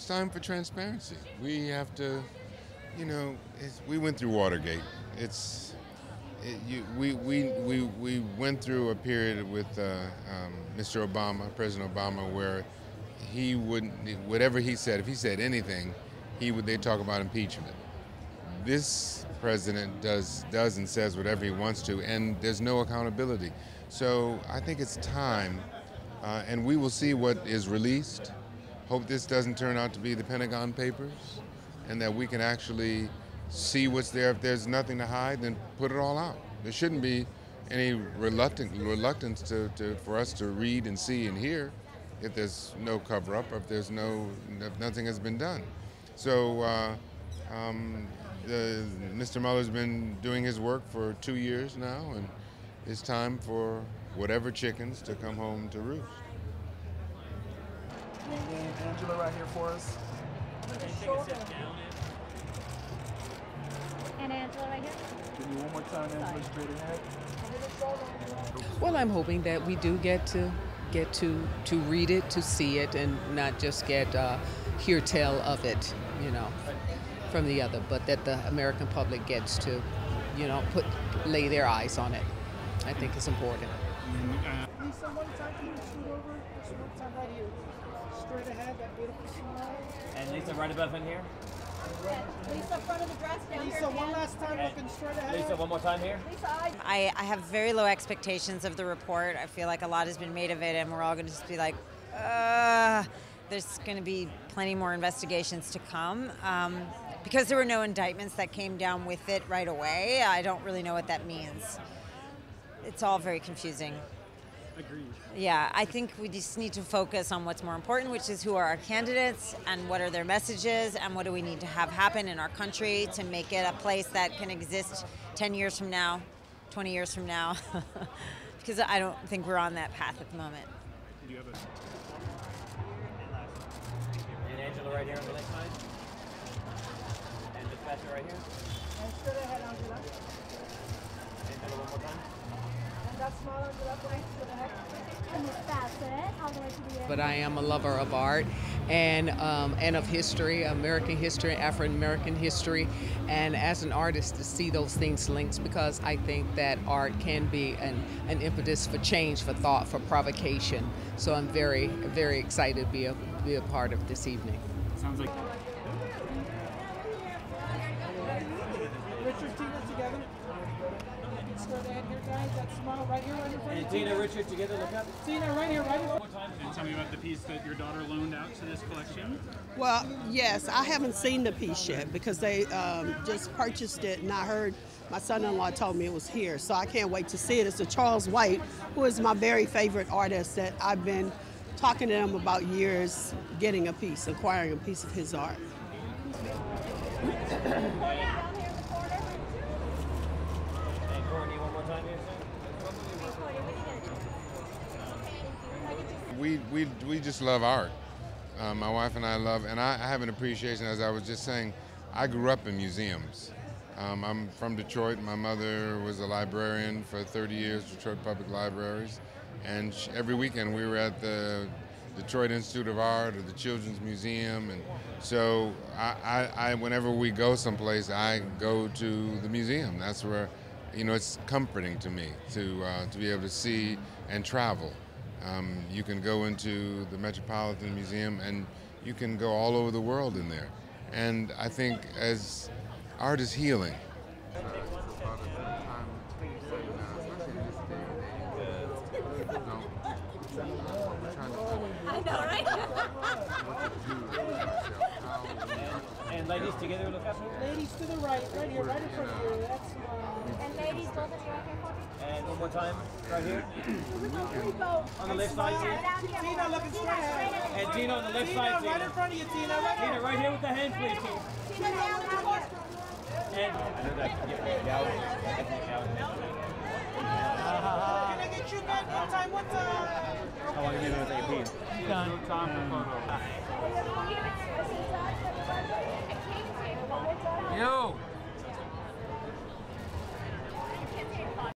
it's time for transparency. We have to, we went through Watergate. We went through a period with Mr. Obama, President Obama, where he wouldn't, whatever he said, if he said anything, they'd talk about impeachment. This president does and says whatever he wants to, and there's no accountability. So I think it's time, and we will see what is released. Hope this doesn't turn out to be the Pentagon Papers, and that we can actually see what's there. If there's nothing to hide, then put it all out. There shouldn't be any reluctance for us to read and see and hear if there's no cover-up, or if nothing has been done. So Mr. Mueller's been doing his work for 2 years now, and it's time for whatever chickens to come home to roost. Angela right here for us. And Angela right here. Give me one more time, Angela, straight ahead. Well, I'm hoping that we do get to read it, to see it, and not just get hear tell of it, from the other, but that the American public gets to, lay their eyes on it. I think it's important. Lisa, one time can you shoot over? Just one time right here. Straight ahead, that beautiful smile. And Lisa, right above in here. Lisa, front of the dress down Lisa, here. one last time, looking straight ahead. Lisa, one more time here. Lisa, I have very low expectations of the report. I feel like a lot has been made of it, and we're all going to just be like, there's going to be plenty more investigations to come. Because there were no indictments that came down with it right away, I don't really know what that means. It's all very confusing. Agreed. Yeah, I think we just need to focus on what's more important, which is who are our candidates and what are their messages and what do we need to have happen in our country to make it a place that can exist 10 years from now, 20 years from now, because I don't think we're on that path at the moment. Do you have And Angela right here on the left side. And Ms. Bassett right here. And straight ahead, Angela. Angela, one more time. And that smile on the left leg, straight ahead. and Miss Bassett, all the way to the end. But I am a lover of art and of history, American history, African-American history, and as an artist to see those things linked, because I think that art can be an impetus for change, for thought, for provocation. So I'm very, very excited to be a part of this evening. Sounds like Richard, Tina together. Straight ahead here, guys. That smile right here, right in front of and you. Tina, Richard together, look up. Tina, right here, right in front. And tell me about the piece that your daughter loaned out to this collection. Well, yes, I haven't seen the piece yet because they just purchased it, and I heard my son-in-law told me it was here, so I can't wait to see it. It's a Charles White, who is my very favorite artist that I've been talking to him about years, getting a piece, acquiring a piece of his art. And Courtney, one more time here, sir. We just love art. My wife and I love, and I have an appreciation, as I was just saying, I grew up in museums. I'm from Detroit. My mother was a librarian for 30 years, Detroit Public Libraries. And every weekend we were at the Detroit Institute of Art or the Children's Museum. And so whenever we go someplace, I go to the museum. That's where, it's comforting to me to be able to see and travel. You can go into the Metropolitan Museum and you can go all over the world in there. And I think as art is healing. I know, right? And ladies together, look up. Ladies to the right here, right in front of you. That's And ladies, both of you right here for me. And one more time, right here. On the left side, Tina. Tina, looking straight ahead. And Tina on the left side, Tina, right in Tina. front of you, Tina. Right Tina, right here with the hands, please, Tina. Tina, down here. And I know that can get me out. Can I get you back one time? How long have you been with AP? Done. No time for photos. Yo!